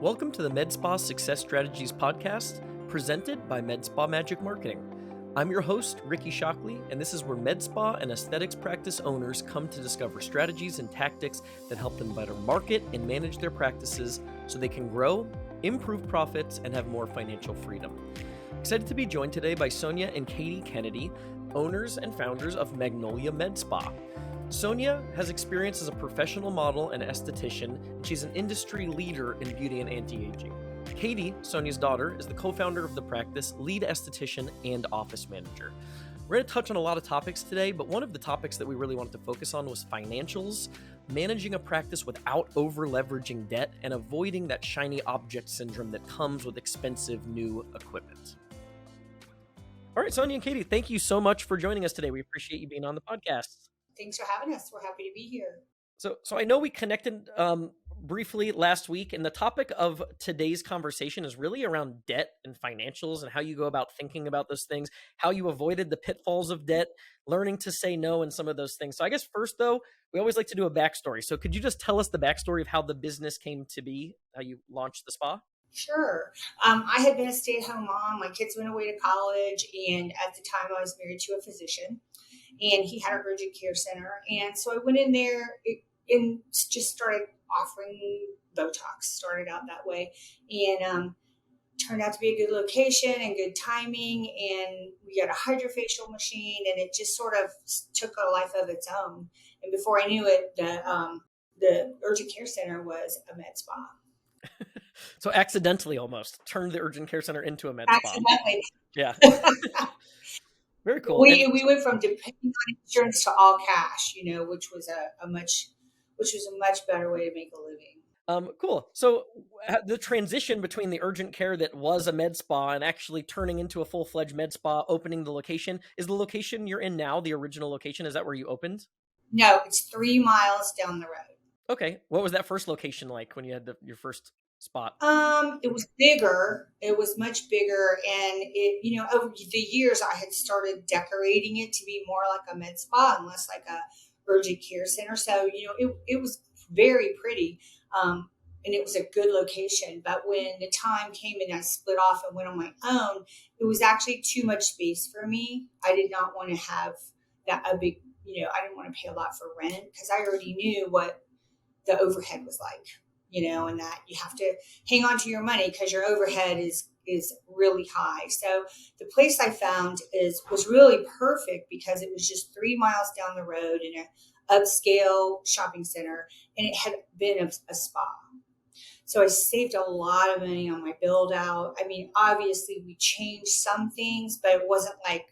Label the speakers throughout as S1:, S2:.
S1: Welcome to the Medspa Success Strategies podcast, presented by Medspa Magic Marketing. I'm your host, Ricky Shockley, and this is where Medspa and aesthetics practice owners come to discover strategies and tactics that help them better market and manage their practices so they can grow, improve profits, and have more financial freedom. Excited to be joined today by Sonya and Katie Kennedy, owners and founders of Magnolia Medspa. Sonya has experience as a professional model and esthetician, and she's an industry leader in beauty and anti-aging. Katie, Sonya's daughter, is the co-founder of the practice, lead esthetician, and office manager. We're going to touch on a lot of topics today, but one of the topics that we really wanted to focus on was financials, managing a practice without over-leveraging debt, and avoiding that shiny object syndrome that comes with expensive new equipment. All right, Sonya and Katie, thank you so much for joining us today. We appreciate you being on the podcast.
S2: Thanks for having us. We're happy to be here.
S1: So I know we connected briefly last week, and the topic of today's conversation is really around debt and financials and how you go about thinking about those things, how you avoided the pitfalls of debt, learning to say no, and some of those things. So I guess first, though, we always like to do a backstory. So could you just tell us the backstory of how the business came to be, how you launched the spa?
S2: Sure. I had been a stay-at-home mom. My kids went away to college, and at the time I was married to a physician, and he had an urgent care center. And so I went in there and just started offering Botox, started out that way, and turned out to be a good location and good timing. And we got a hydrofacial machine, and it just sort of took a life of its own. And before I knew it, the urgent care center was a med spa.
S1: So accidentally almost turned the urgent care center into a med spa.
S2: Accidentally.
S1: Yeah. Very cool.
S2: We went from depending on insurance to all cash, which was a much better way to make a living.
S1: Cool. So the transition between the urgent care that was a med spa and actually turning into a full-fledged med spa, opening the location, is the location you're in now the original location? Is that where you opened?
S2: No, it's 3 miles down the road.
S1: Okay. What was that first location like when you had your first spot?
S2: It was bigger. It was much bigger. And it, over the years I had started decorating it to be more like a med spa and less like a urgent care center. So, it was very pretty. And it was a good location. But when the time came and I split off and went on my own, it was actually too much space for me. I did not want to have a big, I didn't want to pay a lot for rent because I already knew what the overhead was like. And that you have to hang on to your money because your overhead is really high. So the place I found was really perfect because it was just 3 miles down the road in an upscale shopping center, and it had been a spa. So I saved a lot of money on my build out. I mean, obviously we changed some things, but it wasn't like,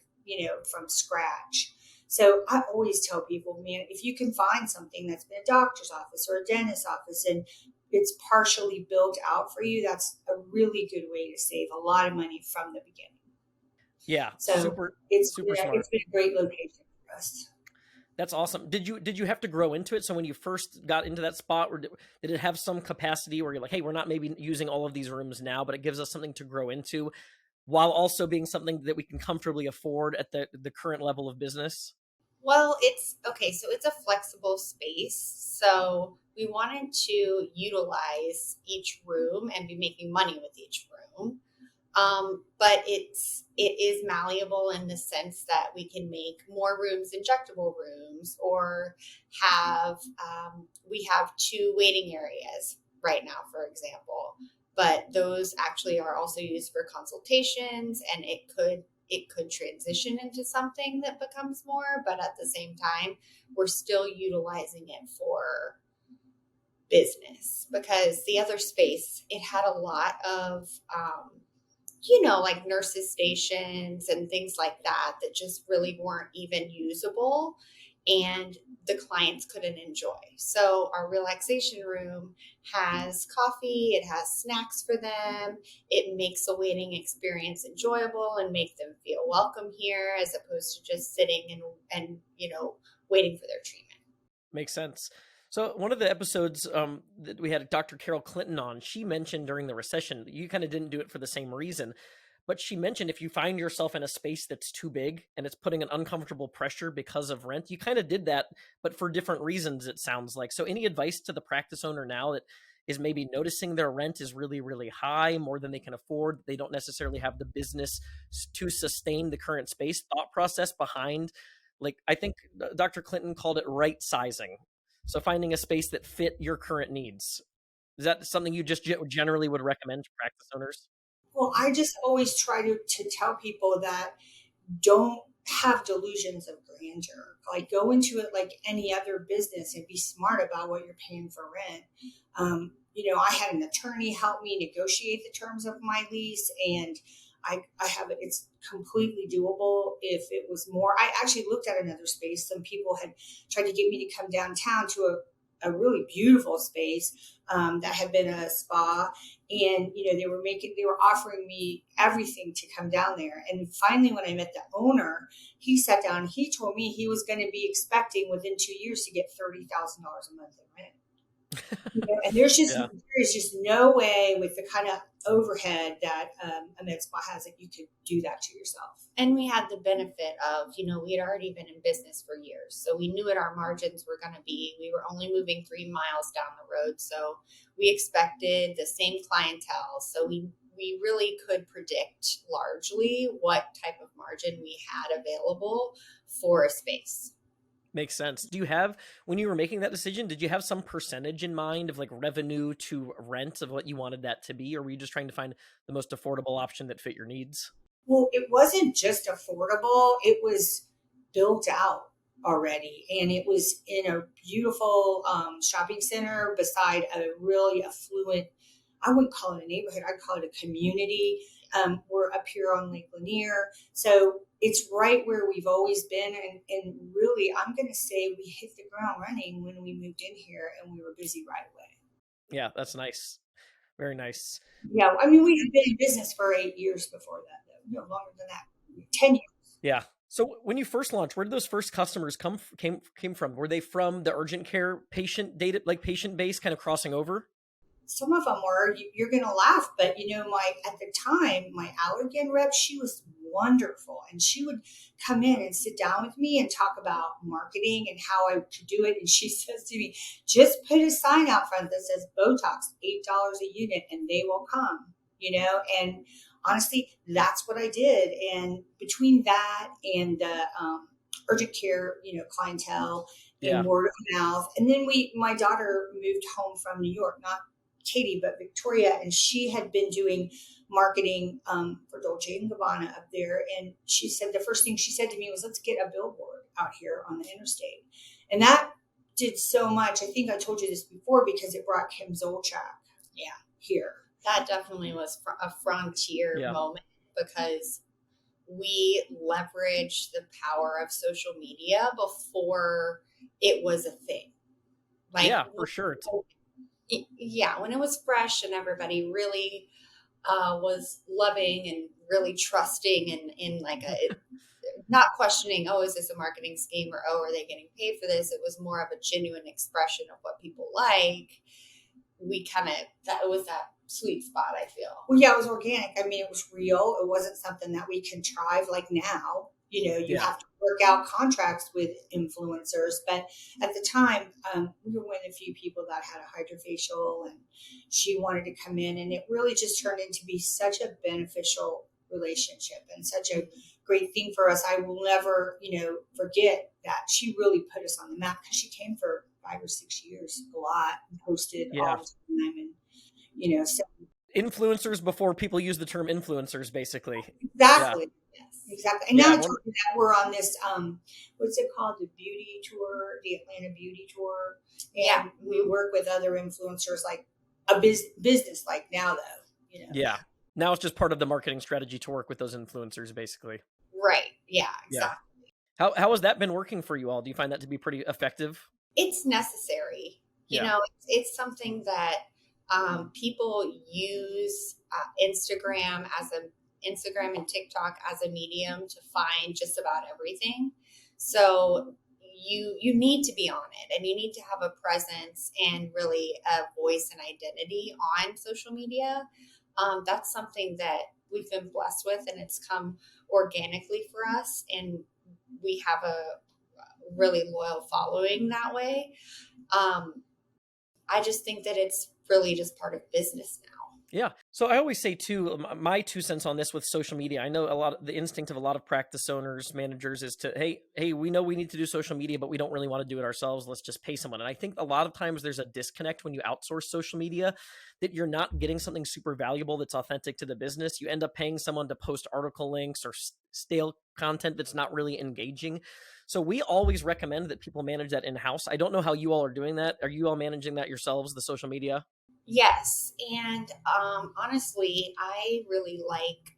S2: from scratch. So I always tell people, man, if you can find something that's been a doctor's office or a dentist's office and it's partially built out for you, that's a really good way to save a lot of money from the beginning.
S1: Yeah.
S2: So
S1: it's super smart.
S2: It's been a great location for us.
S1: That's awesome. Did you have to grow into it? So when you first got into that spot, or did it have some capacity where you're like, hey, we're not maybe using all of these rooms now, but it gives us something to grow into while also being something that we can comfortably afford at the current level of business?
S3: Well, it's okay. So it's a flexible space. So we wanted to utilize each room and be making money with each room. But it is malleable in the sense that we can make more rooms injectable rooms, or we have 2 waiting areas right now, for example. But those actually are also used for consultations, and it could transition into something that becomes more, but at the same time, we're still utilizing it for business because the other space, it had a lot of, like nurses stations and things like that just really weren't even usable and the clients couldn't enjoy. So our relaxation room has coffee, it has snacks for them. It makes the waiting experience enjoyable and make them feel welcome here as opposed to just sitting and waiting for their treatment.
S1: Makes sense. So one of the episodes that we had Dr. Carol Clinton on, she mentioned during the recession, you kind of didn't do it for the same reason, but she mentioned if you find yourself in a space that's too big and it's putting an uncomfortable pressure because of rent, you kind of did that, but for different reasons, it sounds like. So any advice to the practice owner now that is maybe noticing their rent is really, really high, more than they can afford. They don't necessarily have the business to sustain the current space. Thought process behind, like, I think Dr. Clinton called it right sizing. So finding a space that fit your current needs. Is that something you just generally would recommend to practice owners?
S2: Well, I just always try to tell people that don't have delusions of grandeur. Like, go into it like any other business and be smart about what you're paying for rent. I had an attorney help me negotiate the terms of my lease, and I have it. It's completely doable. If it was more, I actually looked at another space. Some people had tried to get me to come downtown to a really beautiful space that had been a spa, and they were offering me everything to come down there. And finally, when I met the owner, he sat down and he told me he was going to be expecting within 2 years to get $30,000 a month in rent. And there's just no way with the kind of overhead that a med spa has that you could do that to yourself.
S3: And we had the benefit of, we had already been in business for years. So we knew what our margins were going to be. We were only moving 3 miles down the road. So we expected the same clientele. So we really could predict largely what type of margin we had available for a space.
S1: Makes sense. Do you have, when you were making that decision, did you have some percentage in mind of like revenue to rent of what you wanted that to be? Or were you just trying to find the most affordable option that fit your needs?
S2: Well, it wasn't just affordable. It was built out already. And it was in a beautiful shopping center beside a really affluent, I wouldn't call it a neighborhood, I'd call it a community. We're up here on Lake Lanier. So it's right where we've always been. And really, I'm going to say we hit the ground running when we moved in here, and we were busy right away.
S1: Yeah, that's nice. Very nice.
S2: Yeah. I mean, we had been in business for 8 years before that, though. No, longer than that, 10 years.
S1: Yeah. So when you first launched, where did those first customers came from? Were they from the urgent care patient data, like patient base kind of crossing over?
S2: Some of them were. You're going to laugh, but at the time, my Allergan rep, she was wonderful, and she would come in and sit down with me and talk about marketing and how I could do it. And she says to me, "Just put a sign out front that says Botox, $8 a unit, and they will come." And honestly, that's what I did. And between that and the urgent care, clientele and word of mouth, and then my daughter moved home from New York, not Katie, but Victoria, and she had been doing marketing for Dolce & Gabbana up there. And she said, the first thing she said to me was, "Let's get a billboard out here on the interstate." And that did so much. I think I told you this before, because it brought Kim Zolchak here.
S3: That definitely was a frontier moment, because we leveraged the power of social media before it was a thing.
S1: For sure.
S3: When it was fresh and everybody really was loving and really trusting and in like not questioning, oh, is this a marketing scheme, or, oh, are they getting paid for this? It was more of a genuine expression of what people like. That was that sweet spot, I feel.
S2: Well, yeah, it was organic. I mean, it was real. It wasn't something that we contrived like now. You have to work out contracts with influencers. But at the time, we were one of the few people that had a hydrofacial, and she wanted to come in. And it really just turned into be such a beneficial relationship and such a great thing for us. I will never, forget that she really put us on the map, because she came for 5 or 6 years, a lot, and posted all the time. And, so.
S1: Influencers before people use the term influencers, basically.
S2: Exactly.
S1: Yeah.
S2: Yes, exactly. And now that we're on this, what's it called? The beauty tour, the Atlanta beauty tour. And we work with other influencers, like a business like now, though.
S1: Yeah. Now it's just part of the marketing strategy to work with those influencers, basically.
S3: Right. Yeah, exactly.
S1: Yeah. How has that been working for you all? Do you find that to be pretty effective?
S3: It's necessary. It's something that people use Instagram and TikTok as a medium to find just about everything. So you need to be on it, and you need to have a presence and really a voice and identity on social media. That's something that we've been blessed with, and it's come organically for us. And we have a really loyal following that way. I just think that it's really just part of business now.
S1: Yeah. So I always say too, my 2 cents on this with social media, I know a lot of the instinct of a lot of practice owners, managers is to, hey, we know we need to do social media, but we don't really want to do it ourselves. Let's just pay someone. And I think a lot of times there's a disconnect when you outsource social media, that you're not getting something super valuable that's authentic to the business. You end up paying someone to post article links or stale content that's not really engaging. So we always recommend that people manage that in-house. I don't know how you all are doing that. Are you all managing that yourselves, the social media?
S3: Yes. And honestly, I really like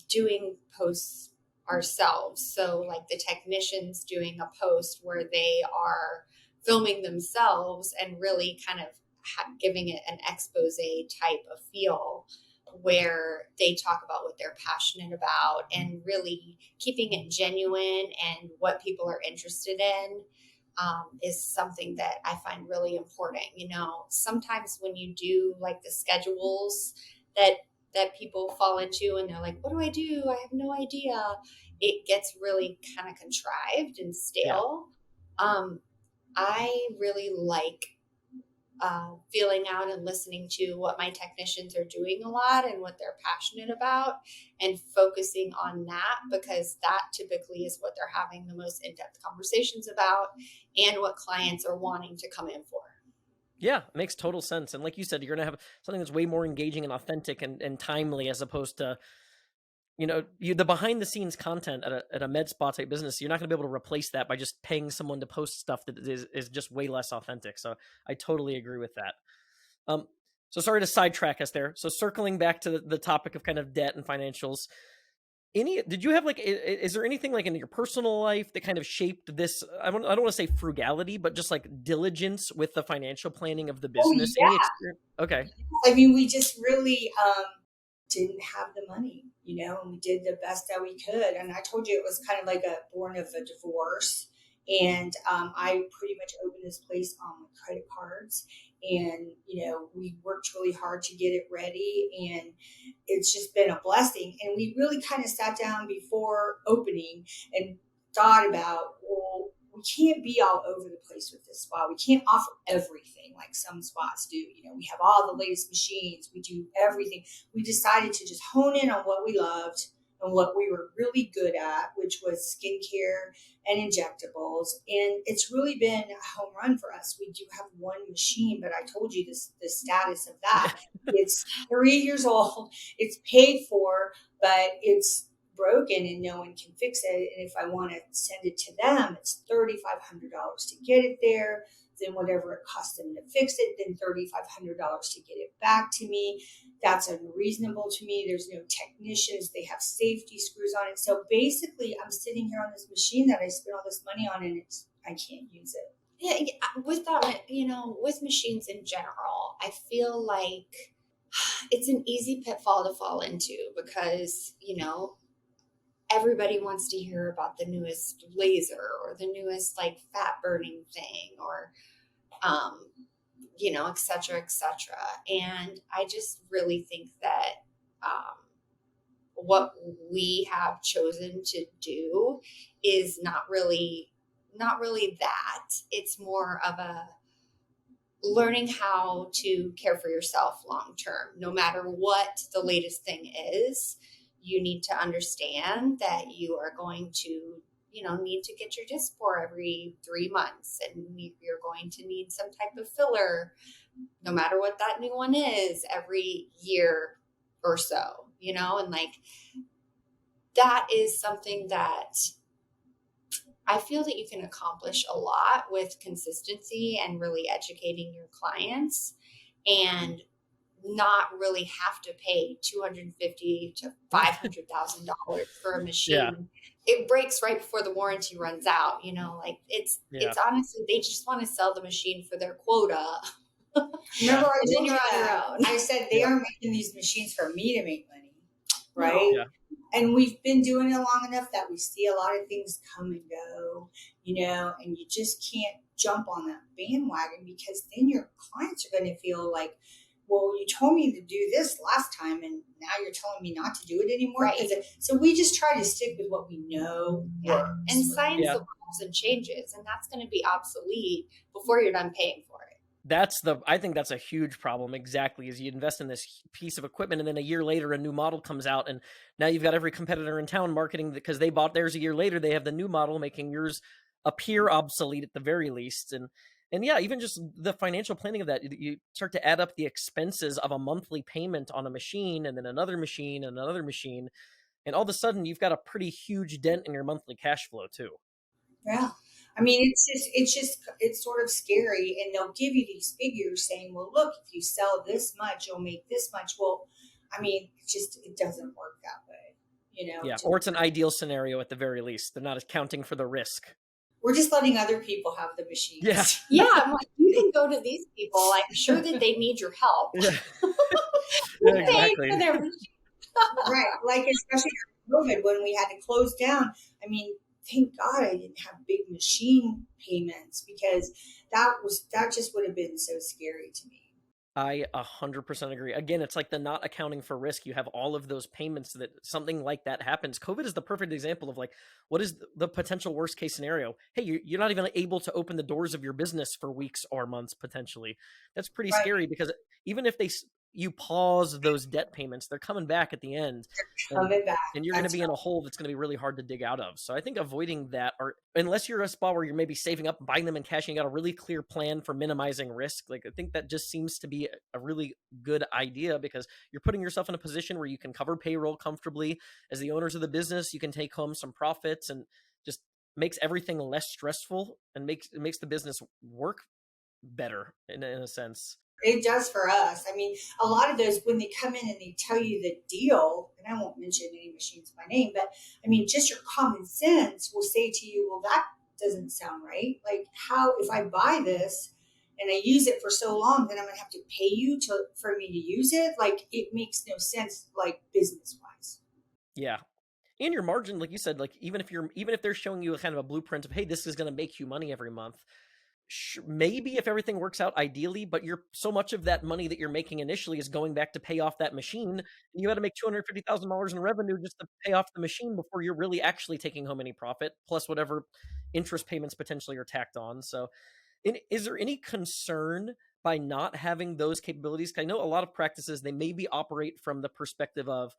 S3: doing posts ourselves. So like the technicians doing a post where they are filming themselves and really kind of giving it an expose type of feel, where they talk about what they're passionate about and really keeping it genuine and what people are interested in. Is something that I find really important. Sometimes when you do like the schedules that people fall into and they're like, what do I do? I have no idea. It gets really kind of contrived and stale. Yeah. I really like feeling out and listening to what my technicians are doing a lot and what they're passionate about, and focusing on that, because that typically is what they're having the most in-depth conversations about and what clients are wanting to come in for.
S1: Yeah, it makes total sense. And like you said, you're going to have something that's way more engaging and authentic and timely, as opposed to, the behind the scenes content at a med spa type business. You're not going to be able to replace that by just paying someone to post stuff that is just way less authentic. So I totally agree with that. So sorry to sidetrack us there. So circling back to the topic of kind of debt and financials, did you have is there anything like in your personal life that kind of shaped this? I don't want to say frugality, but just like diligence with the financial planning of the business.
S2: Oh, yeah.
S1: Okay.
S2: I mean, we just really didn't have the money, and we did the best that we could. And I told you it was kind of like born of a divorce. And I pretty much opened this place on my credit cards. And, we worked really hard to get it ready. And it's just been a blessing. And we really kind of sat down before opening and thought about, well, we can't be all over the place with this spa. We can't offer everything like some spas do. We have all the latest machines. We do everything. We decided to just hone in on what we loved and what we were really good at, which was skincare and injectables. And it's really been a home run for us. We do have one machine, but I told you the status of that. It's 3 years old. It's paid for, but it's broken and no one can fix it. And if I want to send it to them, it's $3,500 to get it there. Then whatever it costs them to fix it, then $3,500 to get it back to me. That's unreasonable to me. There's no technicians. They have safety screws on it. So basically, I'm sitting here on this machine that I spent all this money on, and I can't use it.
S3: Yeah, with that, with machines in general, I feel like it's an easy pitfall to fall into, because, everybody wants to hear about the newest laser or the newest like fat burning thing, or et cetera, et cetera. And I just really think that what we have chosen to do is not really that. It's more of a learning how to care for yourself long term. No matter what the latest thing is, you need to understand that you are going to, need to get your Dysport every 3 months, and you're going to need some type of filler, no matter what that new one is, every year or so, and like that is something that I feel that you can accomplish a lot with consistency and really educating your clients, and not really have to pay $250,000 to $500,000 for a machine. Yeah. It breaks right before the warranty runs out. It's honestly, they just want to sell the machine for their quota.
S2: Remember, I told you on your own. I said they are making these machines for me to make money, right? Yeah. And we've been doing it long enough that we see a lot of things come and go, and you just can't jump on that bandwagon, because then your clients are going to feel like, well, you told me to do this last time, and now you're telling me not to do it anymore. Right. So we just try to stick with what we know works.
S3: And science evolves and changes, and that's going to be obsolete before you're done paying for it.
S1: I think that's a huge problem. Exactly. Is you invest in this piece of equipment and then a year later, a new model comes out and now you've got every competitor in town marketing because they bought theirs a year later. They have the new model making yours appear obsolete at the very least. And yeah, even just the financial planning of that, you start to add up the expenses of a monthly payment on a machine and then another machine and another machine. And all of a sudden you've got a pretty huge dent in your monthly cash flow too.
S2: Yeah. I mean, it's sort of scary. And they'll give you these figures saying, well, look, if you sell this much, you'll make this much. Well, I mean, it doesn't work that way,
S1: Yeah. Or it's an ideal scenario at the very least. They're not accounting for the risk.
S2: We're just letting other people have the machines.
S1: Yeah.
S3: Yeah. I'm like, you can go to these people. I'm sure that they need your help.
S1: Yeah. Yeah, exactly.
S3: For their machine.
S2: Right. Like, especially during COVID when we had to close down. I mean, thank God I didn't have big machine payments because that just would have been so scary to me.
S1: I 100% agree. Again, it's like the not accounting for risk. You have all of those payments that something like that happens. COVID is the perfect example of like, what is the potential worst case scenario? Hey, you're not even able to open the doors of your business for weeks or months potentially. That's pretty scary because even if you pause those debt payments, they're coming back at the end. And you're going to be in a hole that's going to be really hard to dig out of. So I think avoiding that, or unless you're a spot where you're maybe saving up, buying them and cashing, you got a really clear plan for minimizing risk. Like I think that just seems to be a really good idea because you're putting yourself in a position where you can cover payroll comfortably. As the owners of the business, you can take home some profits and just makes everything less stressful and makes the business work better in a sense.
S2: It does for us. I mean, a lot of those, when they come in and they tell you the deal, and I won't mention any machines by name, but I mean, just your common sense will say to you, well, that doesn't sound right. Like, how, if I buy this and I use it for so long, then I'm going to have to pay you for me to use it? Like, it makes no sense, like, business wise.
S1: Yeah. And your margin, like you said, like even if they're showing you a kind of a blueprint of, hey, this is going to make you money every month, maybe if everything works out ideally, but so much of that money that you're making initially is going back to pay off that machine. And you got to make $250,000 in revenue just to pay off the machine before you're really actually taking home any profit, plus whatever interest payments potentially are tacked on. So is there any concern by not having those capabilities? 'Cause I know a lot of practices, they maybe operate from the perspective of,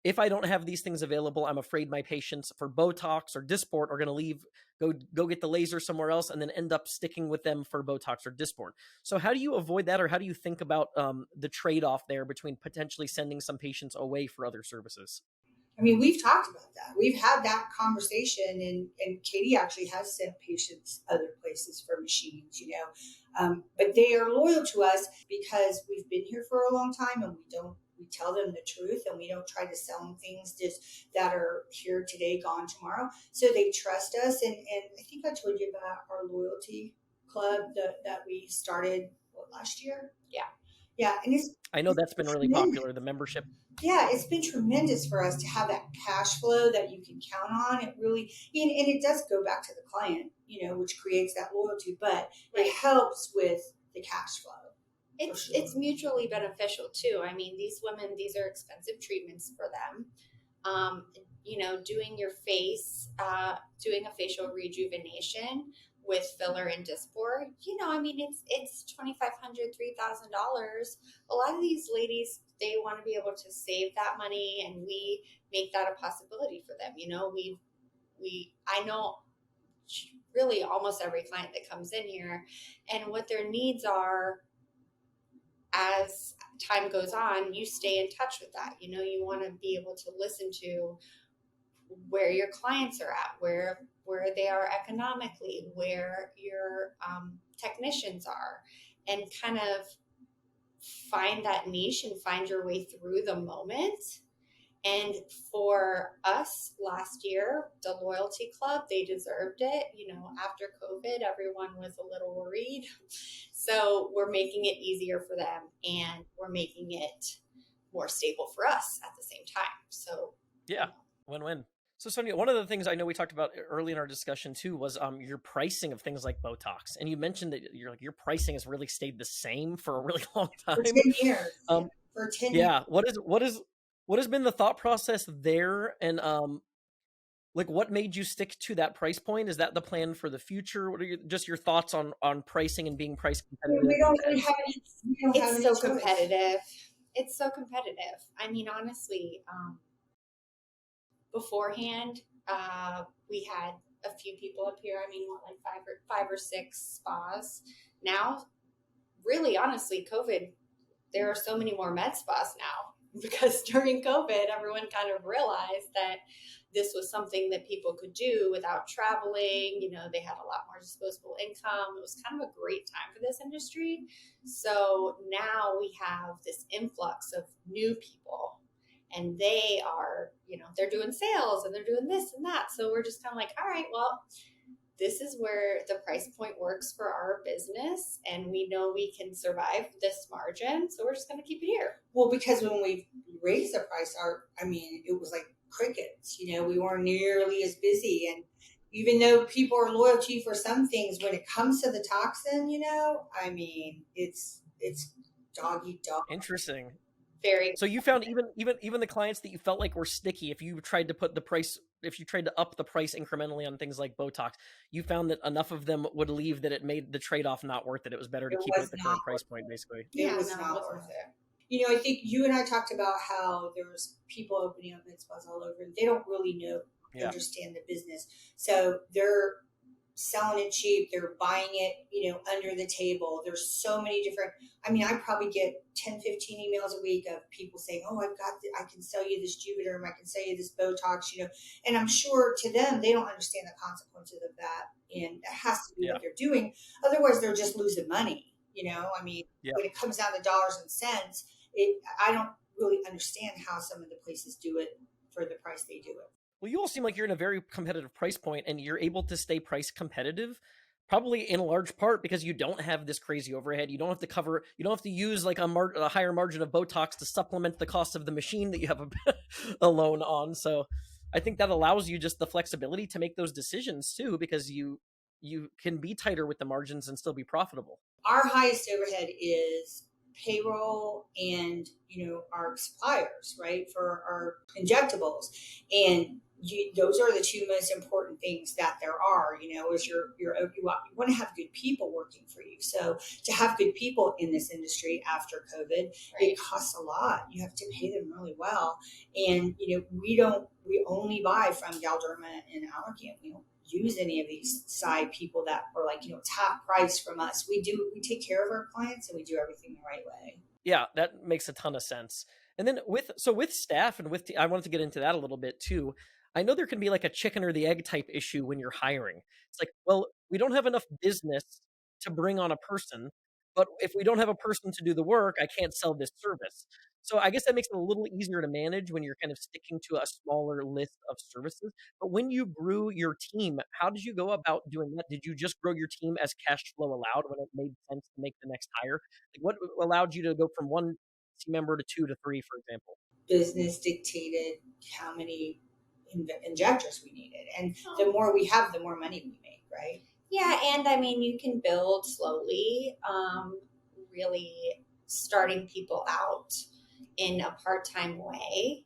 S1: if I don't have these things available, I'm afraid my patients for Botox or Dysport are going to leave, go get the laser somewhere else, and then end up sticking with them for Botox or Dysport. So how do you avoid that, or how do you think about the trade-off there between potentially sending some patients away for other services?
S2: I mean, we've talked about that. We've had that conversation, and Katie actually has sent patients other places for machines, but they are loyal to us because we've been here for a long time, and we tell them the truth, and we don't try to sell them things just that are here today, gone tomorrow. So they trust us. And I think I told you about our loyalty club that we started last year. Yeah. And
S1: I know that's been really popular, the membership.
S2: Yeah, it's been tremendous for us to have that cash flow that you can count on. It really, and it does go back to the client, which creates that loyalty, but it helps with the cash flow.
S3: It's mutually beneficial too. I mean, these women, these are expensive treatments for them. Doing your face, doing a facial rejuvenation with filler and Dysport, it's $2,500, $3,000. A lot of these ladies, they want to be able to save that money, and we make that a possibility for them. I know really almost every client that comes in here and what their needs are. As time goes on, you stay in touch with that. You want to be able to listen to where your clients are at, where they are economically, where your technicians are, and kind of find that niche and find your way through the moment. And for us last year, the loyalty club, they deserved it. After COVID, everyone was a little worried. So we're making it easier for them, and we're making it more stable for us at the same time. So
S1: yeah, win-win. So Sonya, one of the things I know we talked about early in our discussion too was your pricing of things like Botox. And you mentioned that your pricing has really stayed the same for a really long time.
S2: For 10 years. For 10 years.
S1: Yeah. What has been the thought process there? And Like, what made you stick to that price point? Is that the plan for the future? What are just your thoughts on pricing and being price competitive?
S2: We don't really have any, we don't have
S3: It's
S2: any
S3: so
S2: choice.
S3: competitive. It's so competitive. I mean, honestly, beforehand, we had a few people up here. I mean, what, like five or six spas. Now, really, honestly, COVID, there are so many more med spas now because during COVID, everyone kind of realized that this was something that people could do without traveling. You know, they had a lot more disposable income. It was kind of a great time for this industry. So now we have this influx of new people, and they are, you know, they're doing sales and they're doing this and that. So we're just kind of like, all right, well, this is where the price point works for our business, and we know we can survive this margin, so we're just going to keep it here.
S2: Well, because when we raised the price, it was like crickets. You know, we weren't nearly as busy, and even though people are loyal to you for some things, when it comes to the toxin, you know, I mean, it's dog eat dog.
S1: Interesting.
S3: Very.
S1: So you found even the clients that you felt like were sticky, if you tried to up the price incrementally on things like Botox, you found that enough of them would leave that it made the trade-off not worth it. It was better to keep it at the current price point, basically.
S2: It was not worth it. You know, I think you and I talked about how there's people opening up med spas all over, and they don't really understand the business. So they're selling it cheap. They're buying it, you know, under the table. There's so many different, I mean, I probably get 10, 15 emails a week of people saying, oh, I can sell you this Juvederm. I can sell you this Botox, you know, and I'm sure to them, they don't understand the consequences of that. And it has to be what they're doing. Otherwise, they're just losing money. You know, I mean, when it comes down to dollars and cents, I don't really understand how some of the places do it for the price they do it.
S1: Well, you all seem like you're in a very competitive price point, and you're able to stay price competitive, probably in a large part because you don't have this crazy overhead. You don't have to use like a higher margin of Botox to supplement the cost of the machine that you have a loan on. So I think that allows you just the flexibility to make those decisions too, because you can be tighter with the margins and still be profitable.
S2: Our highest overhead is payroll and, you know, our suppliers, right, for our injectables. And those are the two most important things that there are, you know, is you want to have good people working for you. So to have good people in this industry after COVID, it costs a lot. You have to pay them really well. And, you know, we only buy from Galderma and Allergan. We don't use any of these side people that are like, you know, it's half price from us. We take care of our clients and we do everything the right way.
S1: Yeah, that makes a ton of sense. And then with staff and I wanted to get into that a little bit too. I know there can be like a chicken or the egg type issue when you're hiring. It's like, well, we don't have enough business to bring on a person, but if we don't have a person to do the work, I can't sell this service. So I guess that makes it a little easier to manage when you're kind of sticking to a smaller list of services. But when you grew your team, how did you go about doing that? Did you just grow your team as cash flow allowed when it made sense to make the next hire? Like, what allowed you to go from one team member to 2 to 3, for example?
S2: Business dictated how many injectors we needed, and the more we have, the more money we make, right?
S3: Yeah, and I mean, you can build slowly, really starting people out in a part-time way.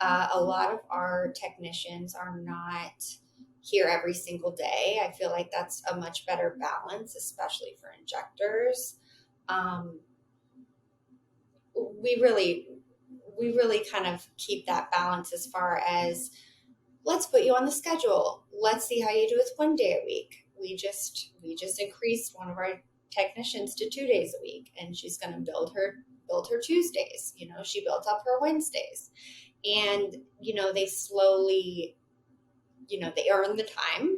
S3: A lot of our technicians are not here every single day. I feel like that's a much better balance, especially for injectors. We really kind of keep that balance as far as, let's put you on the schedule. Let's see how you do with 1 day a week. We just increased one of our technicians to 2 days a week, and she's going to build her Tuesdays. You know, she built up her Wednesdays, and, you know, they slowly, you know, they earn the time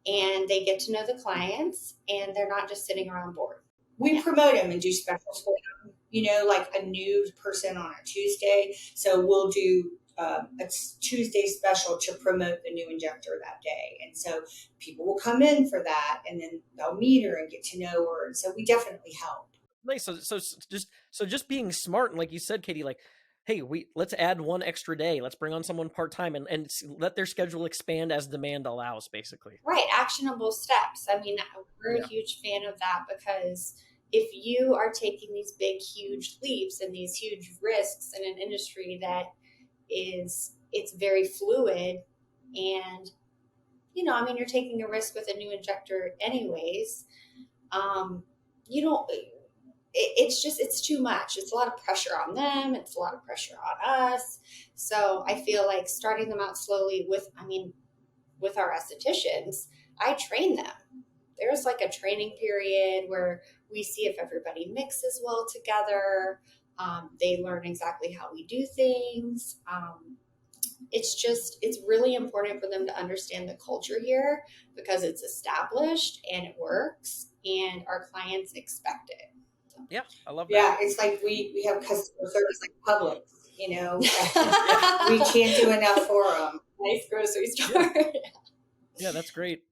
S3: and they get to know the clients, and they're not just sitting around bored.
S2: We promote them and do specials for them, you know, like a new person on a Tuesday. So we'll do a Tuesday special to promote the new injector that day. And so people will come in for that, and then they'll meet her and get to know her. And so we definitely help.
S1: Nice. So just being smart. And like you said, Katie, like, hey, let's add 1 extra day. Let's bring on someone part-time and let their schedule expand as demand allows, basically.
S3: Right. Actionable steps. I mean, we're a huge fan of that, because if you are taking these big, huge leaps and these huge risks in an industry that it's very fluid, And, you know, I mean, you're taking a risk with a new injector anyways. You don't, it's too much. It's a lot of pressure on them. It's a lot of pressure on us. So I feel like starting them out slowly with our estheticians, I train them. There's like a training period where we see if everybody mixes well together. They learn exactly how we do things. It's really important for them to understand the culture here because it's established and it works and our clients expect it. So.
S1: Yeah, I love that.
S2: Yeah, it's like we have customer service like Publix, you know. We can't do enough for them.
S3: Nice grocery store.
S1: Yeah, that's great.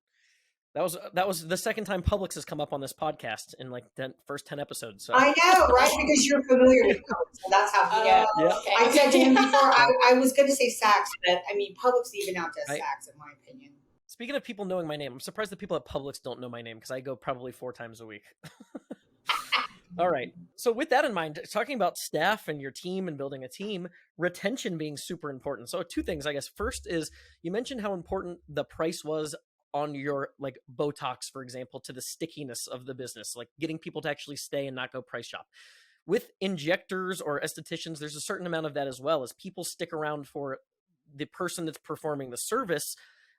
S1: That was the second time Publix has come up on this podcast in like the first 10 episodes. So.
S2: I know, right? Because you're familiar with Publix, so that's how we know.
S1: Yeah.
S3: Okay.
S2: I said to him before, I was going to say Saks, but I mean, Publix even outdoes Saks, in my opinion.
S1: Speaking of people knowing my name, I'm surprised that people at Publix don't know my name because I go probably 4 times a week. All right. So with that in mind, talking about staff and your team and building a team, retention being super important. So 2 things, I guess. First is you mentioned how important the price was on your like Botox, for example, to the stickiness of the business, like getting people to actually stay and not go price shop. With injectors or estheticians, there's a certain amount of that as well, as people stick around for the person that's performing the service.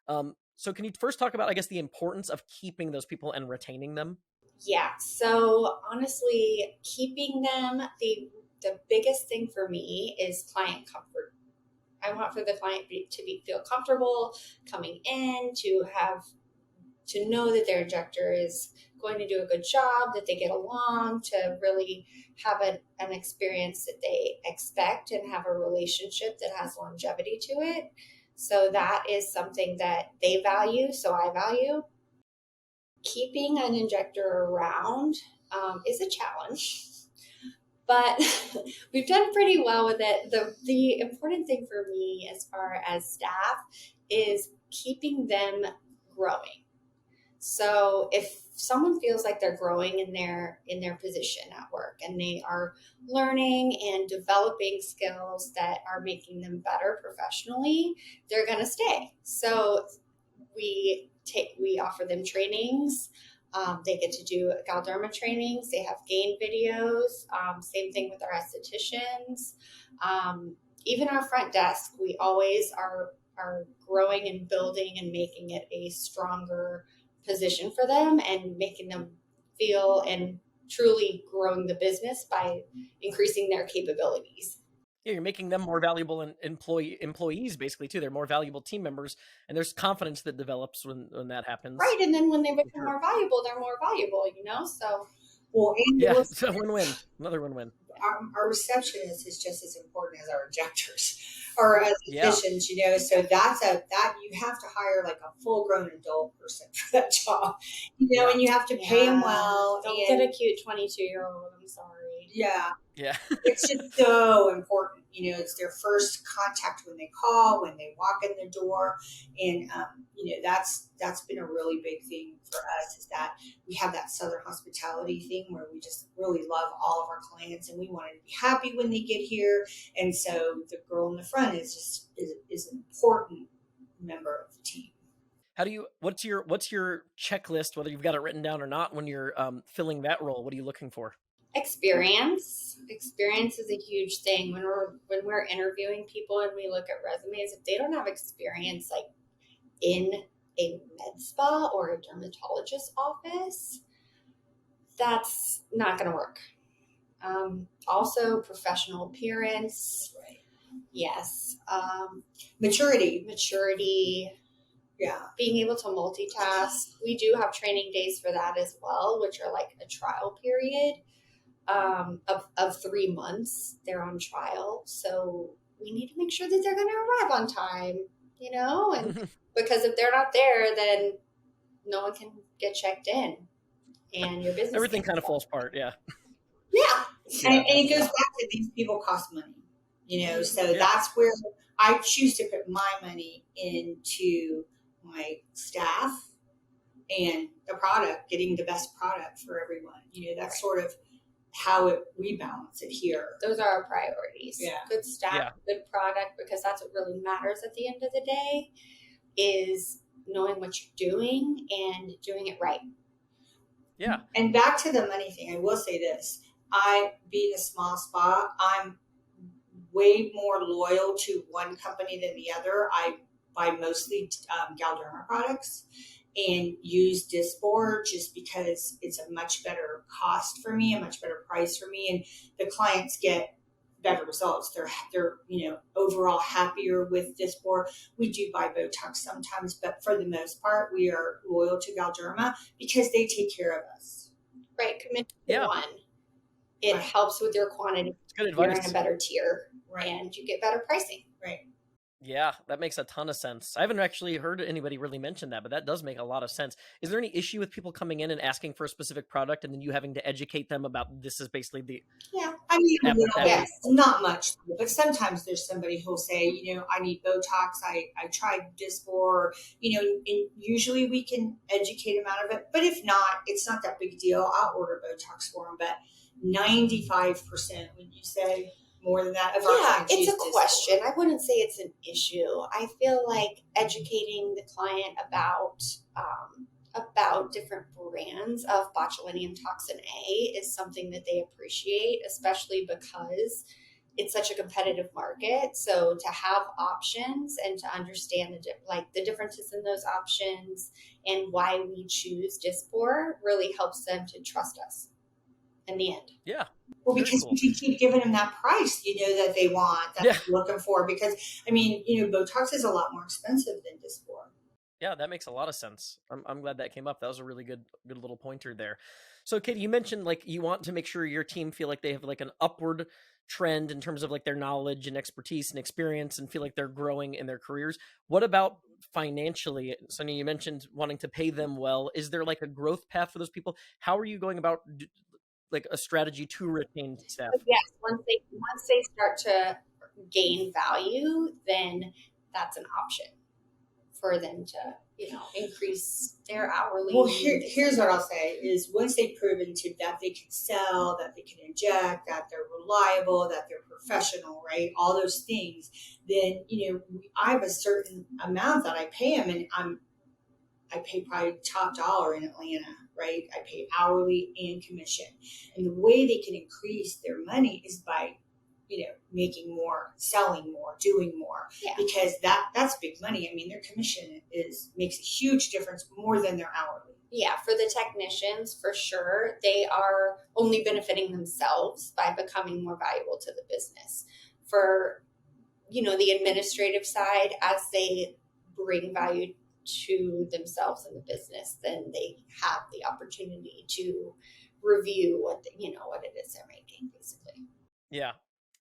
S1: So can you first talk about, I guess, the importance of keeping those people and retaining them?
S3: Yeah. So honestly, keeping them, the biggest thing for me is client comfort. I want for the client to feel comfortable coming in, to know that their injector is going to do a good job, that they get along, to really have an experience that they expect and have a relationship that has longevity to it. So that is something that they value, so I value. Keeping an injector around is a challenge. But we've done pretty well with it. The important thing for me as far as staff is keeping them growing. So if someone feels like they're growing in their position at work and they are learning and developing skills that are making them better professionally, they're going to stay. So we offer them trainings. They get to do Galderma trainings. They have gain videos. Same thing with our estheticians. Even our front desk, we always are growing and building and making it a stronger position for them and making them feel and truly growing the business by increasing their capabilities.
S1: Yeah, you're making them more valuable and employees basically too. They're more valuable team members, and there's confidence that develops when that happens.
S3: Right, and then when they become more valuable, they're more valuable, you know? So
S2: well, and
S1: yeah, it's a win-win. Another win-win.
S2: Our receptionist is just as important as our injectors or as physicians, you know. So that you have to hire like a full-grown adult person for that job, you know, and you have to pay them well.
S3: Don't get a cute 22-year-old. I'm sorry.
S2: Yeah.
S1: Yeah.
S2: It's just so important. You know, it's their first contact when they call, when they walk in the door. And, you know, that's been a really big thing for us, is that we have that Southern hospitality thing where we just really love all of our clients and we want them to be happy when they get here. And so the girl in the front is an important member of the team.
S1: What's your checklist, whether you've got it written down or not, when you're filling that role? What are you looking for?
S3: Experience is a huge thing when we're interviewing people and we look at resumes. If they don't have experience like in a med spa or a dermatologist office, that's not going to work. Also professional appearance.
S2: Right.
S3: Yes.
S2: Maturity.
S3: Yeah. Being able to multitask. We do have training days for that as well, which are like a trial period. Of 3 months, they're on trial. So we need to make sure that they're going to arrive on time, you know, and because if they're not there, then no one can get checked in and your business.
S1: Everything kind of falls apart. Yeah.
S2: Yeah. And it goes back to these people cost money, you know, so that's where I choose to put my money into my staff and the product, getting the best product for everyone. You know, that's sort of how we balance it here.
S3: Those are our priorities.
S2: Yeah.
S3: Good staff, good product, because that's what really matters at the end of the day. is knowing what you're doing and doing it right.
S1: Yeah.
S2: And back to the money thing, I will say this. I, being a small spa, I'm way more loyal to one company than the other. I buy mostly Galderma products and use Dysport just because it's a much better cost for me, a much better price for me, and the clients get better results. They're overall happier with Dysport. We do buy Botox sometimes, but for the most part, we are loyal to Galderma because they take care of us.
S3: Right, commit to one. It helps with your quantity.
S1: It's good advice.
S3: You're in a better tier, and you get better pricing.
S2: Right.
S1: Yeah, that makes a ton of sense. I haven't actually heard anybody really mention that, but that does make a lot of sense. Is there any issue with people coming in and asking for a specific product and then you having to educate them about this is basically the...
S2: Yeah, I mean, yes, not much, but sometimes there's somebody who'll say, I need Botox, I tried Dysport, and usually we can educate them out of it. But if not, it's not that big a deal. I'll order Botox for them, but 95%, would you say? More than that?
S3: It's a question. I wouldn't say it's an issue. I feel like educating the client about different brands of botulinum toxin A is something that they appreciate, especially because it's such a competitive market. So to have options and to understand the differences in those options and why we choose Dysport really helps them to trust us in the end.
S1: Yeah.
S2: Well, because you can keep giving them that price, that they want, that they're looking for. Because, Botox is a lot more expensive than Dysport.
S1: Yeah, that makes a lot of sense. I'm glad that came up. That was a really good little pointer there. So, Katie, you mentioned you want to make sure your team feel like they have an upward trend in terms of their knowledge and expertise and experience and feel like they're growing in their careers. What about financially? Sonya, you mentioned wanting to pay them well. Is there a growth path for those people? How are you going about a strategy to retain staff?
S3: Yes, once they start to gain value, then that's an option for them to increase their hourly.
S2: Well, here's what I'll say is once they've proven that they can sell, that they can inject, that they're reliable, that they're professional, right? All those things, then I have a certain amount that I pay them, and I pay probably top dollar in Atlanta, right? I pay hourly and commission. And the way they can increase their money is by, making more, selling more, doing more, because that's big money. I mean, their commission makes a huge difference more than their hourly.
S3: Yeah, for the technicians, for sure, they are only benefiting themselves by becoming more valuable to the business. For, the administrative side, as they bring value to themselves in the business, then they have the opportunity to review what it is they're making, basically.
S1: Yeah.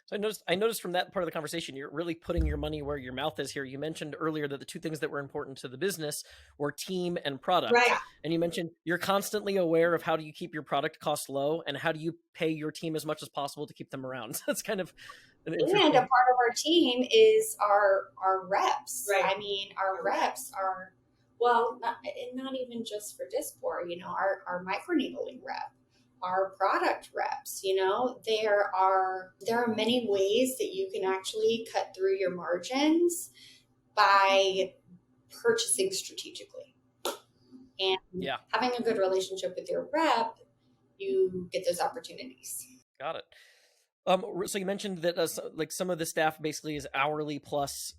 S1: So I noticed from that part of the conversation, you're really putting your money where your mouth is here. You mentioned earlier that the two things that were important to the business were team and product.
S2: Right.
S1: And you mentioned you're constantly aware of how do you keep your product costs low and how do you pay your team as much as possible to keep them around. So that's kind of an interesting...
S3: And a part of our team is our reps.
S2: Right.
S3: I mean, our reps are, well, not even just for Dysport, our microneedling rep, our product reps, there are many ways that you can actually cut through your margins by purchasing strategically. And having a good relationship with your rep, you get those opportunities.
S1: Got it. So you mentioned that some of the staff basically is hourly plus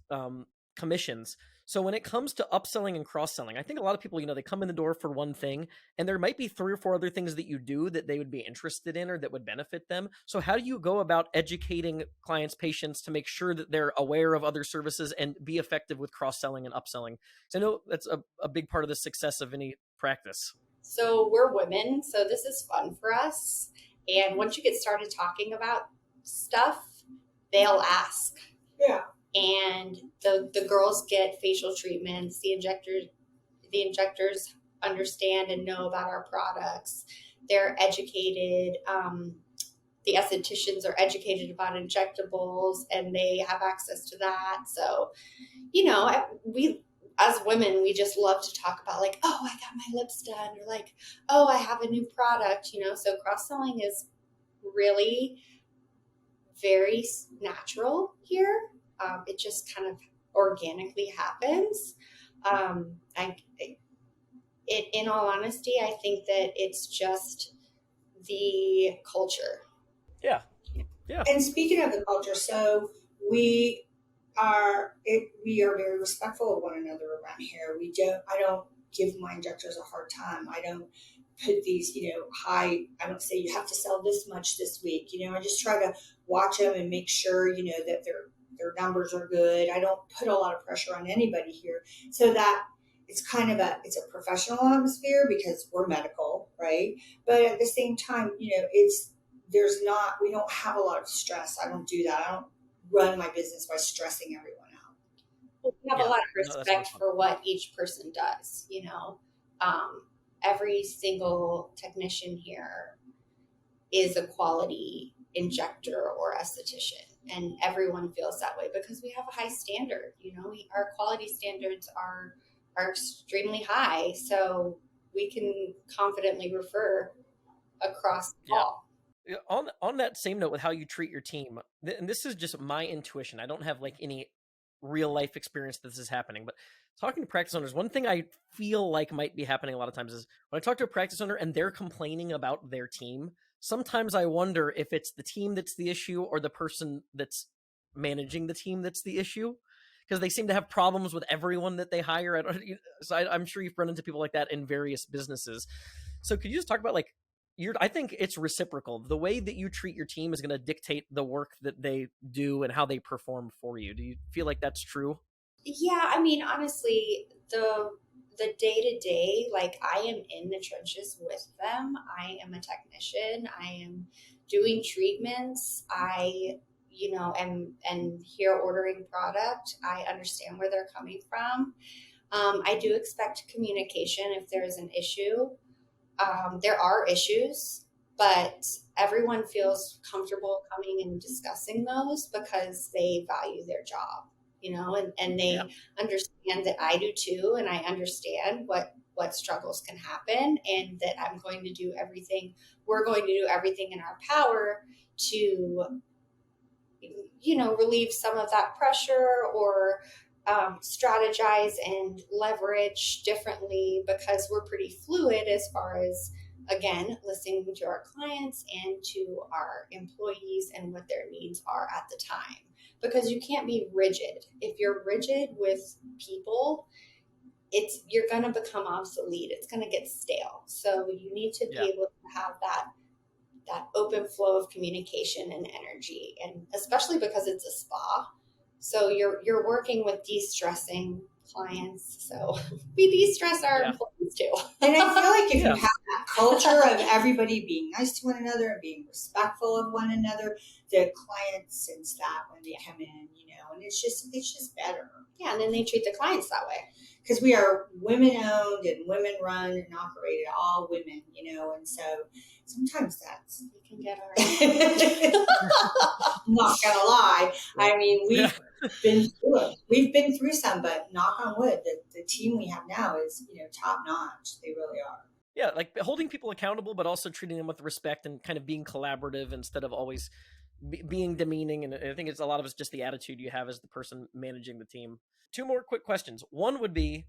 S1: commissions. So when it comes to upselling and cross-selling, I think a lot of people, they come in the door for one thing, and there might be 3 or 4 other things that you do that they would be interested in or that would benefit them. So how do you go about educating clients, patients to make sure that they're aware of other services and be effective with cross-selling and upselling? So I know that's a big part of the success of any practice.
S3: So we're women, so this is fun for us. And once you get started talking about stuff, they'll ask.
S2: Yeah.
S3: And the girls get facial treatments. The injectors understand and know about our products. They're educated. The estheticians are educated about injectables, and they have access to that. So, we as women, we just love to talk about oh, I got my lips done, or oh, I have a new product. So cross-selling is really very natural here. It just kind of organically happens. In all honesty, I think that it's just the culture.
S1: Yeah. Yeah.
S2: And speaking of the culture, so we we are very respectful of one another around here. I don't give my injectors a hard time. I don't put these, I don't say you have to sell this much this week. I just try to watch them and make sure, that their numbers are good. I don't put a lot of pressure on anybody here, so that it's kind of it's a professional atmosphere because we're medical, right? But at the same time, we don't have a lot of stress. I don't do that. I don't run my business by stressing everyone out.
S3: Well, we have a lot of
S1: No, that's
S3: respect
S1: no
S3: for what each person does, every single technician here is a quality injector or esthetician, and everyone feels that way because we have a high standard. Our quality standards are extremely high, so we can confidently refer across the hall.
S1: On that same note with how you treat your team, and this is just my intuition. I don't have like any real life experience that this is happening, but talking to practice owners, one thing I feel like might be happening a lot of times is when I talk to a practice owner and they're complaining about their team, sometimes I wonder if it's the team that's the issue or the person that's managing the team that's the issue, because they seem to have problems with everyone that they hire. I'm sure you've run into people like that in various businesses. So could you just talk about like, I think it's reciprocal. The way that you treat your team is going to dictate the work that they do and how they perform for you. Do you feel like that's true?
S3: Yeah, I mean, honestly, the day to day, like I am in the trenches with them. I am a technician. I am doing treatments. I, am here ordering product. I understand where they're coming from. I do expect communication if there is an issue. There are issues, but everyone feels comfortable coming and discussing those because they value their job, and they understand that I do too. And I understand what struggles can happen, and that we're going to do everything in our power to, relieve some of that pressure or strategize and leverage differently, because we're pretty fluid as far as, again, listening to our clients and to our employees and what their needs are at the time. Because you can't be rigid. If you're rigid with people, you're going to become obsolete. It's going to get stale. So you need to be able to have that open flow of communication and energy, and especially because it's a spa. So you're working with de-stressing clients. So we de-stress our employees too.
S2: And I feel like if you have that culture of everybody being nice to one another and being respectful of one another, the client sense that when they come in, and it's just better.
S3: Yeah, and then they treat the clients that way.
S2: Because we are women owned and women run and operated, all women, and so sometimes you
S3: can get our
S2: I'm not gonna lie. I mean, we've been through it. We've been through some, but knock on wood, the team we have now is, top notch. They really are.
S1: Yeah, like holding people accountable, but also treating them with respect and kind of being collaborative instead of always being demeaning. And I think a lot of it's just the attitude you have as the person managing the team. 2 more quick questions. One would be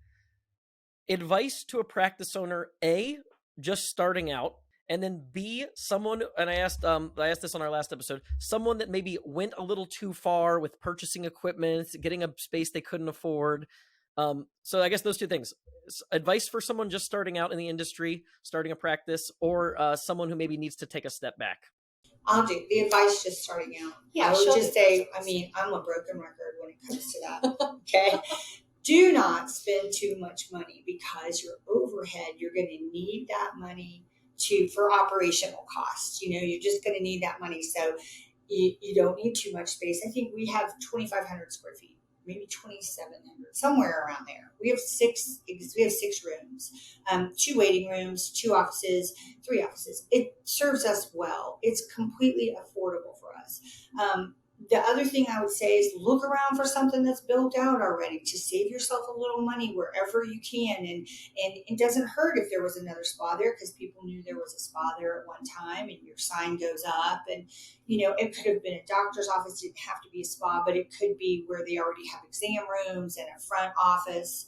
S1: advice to a practice owner, A, just starting out, and then B, someone, and I asked this on our last episode, someone that maybe went a little too far with purchasing equipment, getting a space they couldn't afford. So I guess those 2 things: advice for someone just starting out in the industry, starting a practice, or someone who maybe needs to take a step back.
S2: I'll do the advice just starting out. Yeah, I would just say, I mean, I'm a broken record when it comes to that. Okay. Do not spend too much money, because your overhead, you're going to need that money for operational costs. You're just going to need that money. So you don't need too much space. I think we have 2,500 square feet, maybe 2,700, somewhere around there. We have 6 rooms, 2 waiting rooms, 2 offices, 3 offices. It serves us well. It's completely affordable for us. The other thing I would say is look around for something that's built out already to save yourself a little money wherever you can. And it doesn't hurt if there was another spa there, because people knew there was a spa there at one time, and your sign goes up. And, it could have been a doctor's office. It didn't have to be a spa, but it could be where they already have exam rooms and a front office.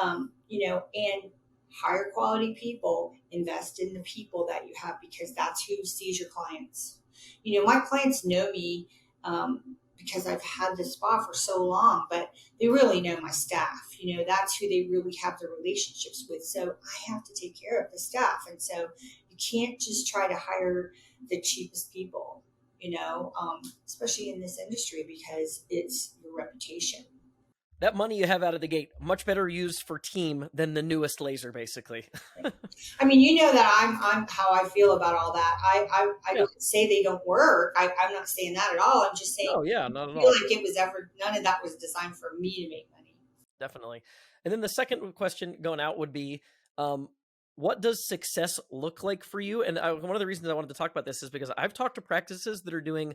S2: And hire quality people, invest in the people that you have, because that's who sees your clients. My clients know me because I've had this spa for so long, but they really know my staff. That's who they really have the relationships with. So I have to take care of the staff. And so you can't just try to hire the cheapest people, especially in this industry, because it's your reputation.
S1: That money you have out of the gate, much better used for team than the newest laser, basically.
S2: I mean, that I'm how I feel about all that. I don't say they don't work. I'm not saying that at all. I'm just saying,
S1: not at all.
S2: Like it was none of that was designed for me to make money.
S1: Definitely. And then the second question going out would be, what does success look like for you? And one of the reasons I wanted to talk about this is because I've talked to practices that are doing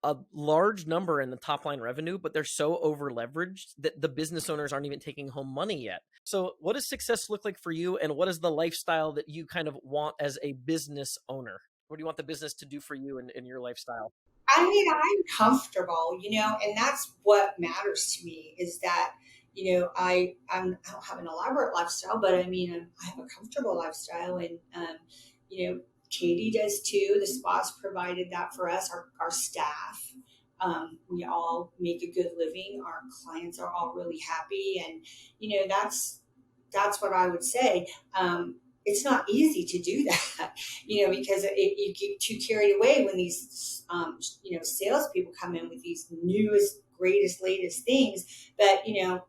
S1: a large number in the top line revenue, but they're so over leveraged that the business owners aren't even taking home money yet. So what does success look like for you? And what is the lifestyle that you kind of want as a business owner? What do you want the business to do for you in your lifestyle?
S2: I mean, I'm comfortable, and that's what matters to me, is that, I don't have an elaborate lifestyle, but I mean, I have a comfortable lifestyle, and, Katie does too. The spa's provided that for us, our staff. We all make a good living. Our clients are all really happy. And, that's what I would say. It's not easy to do that, because you get too carried away when these, salespeople come in with these newest, greatest, latest things. But, I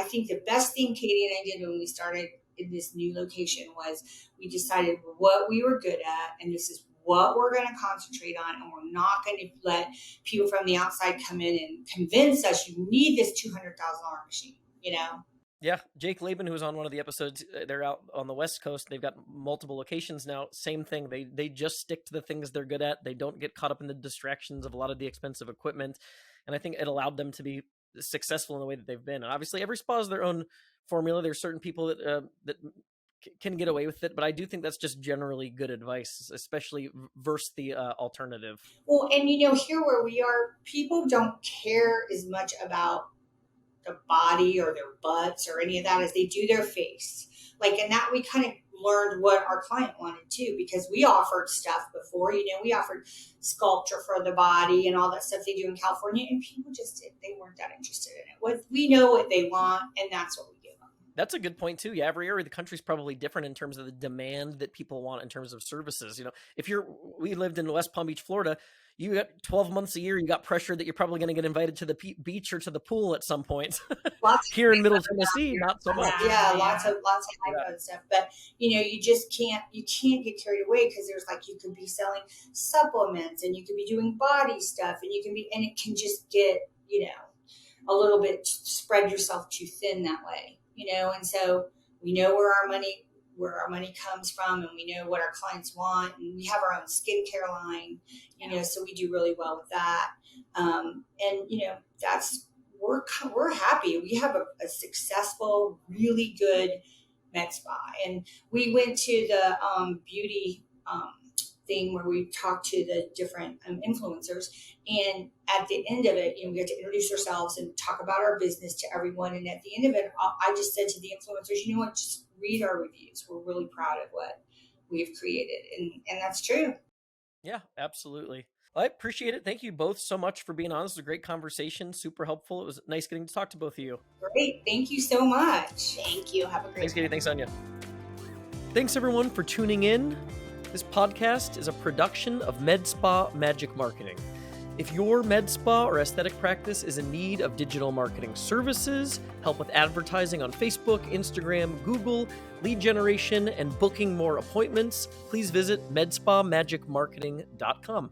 S2: think the best thing Katie and I did when we started in this new location was we decided what we were good at, and this is what we're going to concentrate on, and we're not going to let people from the outside come in and convince us you need this $200,000 machine,
S1: Yeah, Jake Laban, who was on one of the episodes, they're out on the West Coast. They've got multiple locations now. Same thing. They just stick to the things they're good at. They don't get caught up in the distractions of a lot of the expensive equipment. And I think it allowed them to be successful in the way that they've been. And obviously, every spa has their own formula. There's certain people that can get away with it, but I do think that's just generally good advice, especially versus the alternative.
S2: Well, and here where we are, people don't care as much about the body or their butts or any of that as they do their face. And that we kind of learned what our client wanted too, because we offered stuff before, we offered sculpture for the body and all that stuff they do in California, and people they weren't that interested in it. We know what they want, and that's what we give them.
S1: That's a good point too. Yeah, every area of the country is probably different in terms of the demand that people want in terms of services. We lived in West Palm Beach, Florida. You got 12 months a year, you got pressure that you're probably going to get invited to the beach or to the pool at some point. Here in Middle Tennessee, not so much.
S2: Yeah, lots of high stuff. But you just can't get carried away, because there's you could be selling supplements, and you could be doing body stuff, and and it can just get, a little bit, spread yourself too thin that way, and so we know where our money comes from, and we know what our clients want, and we have our own skincare line, so we do really well with that. That's, we're happy. We have a successful, really good med spa. And we went to the beauty thing where we talked to the different influencers, and at the end of it, we got to introduce ourselves and talk about our business to everyone. And at the end of it, I just said to the influencers, just read our reviews. We're really proud of what we've created. And that's true.
S1: Yeah, absolutely. Well, I appreciate it. Thank you both so much for being on. This was a great conversation. Super helpful. It was nice getting to talk to both of you.
S2: Great. Thank you so much.
S3: Thank you. Have a great
S1: Thanks, Katie. Thanks, Sonya. Thanks, everyone, for tuning in. This podcast is a production of Medspa Magic Marketing. If your med spa or aesthetic practice is in need of digital marketing services, help with advertising on Facebook, Instagram, Google, lead generation, and booking more appointments, please visit medspamagicmarketing.com.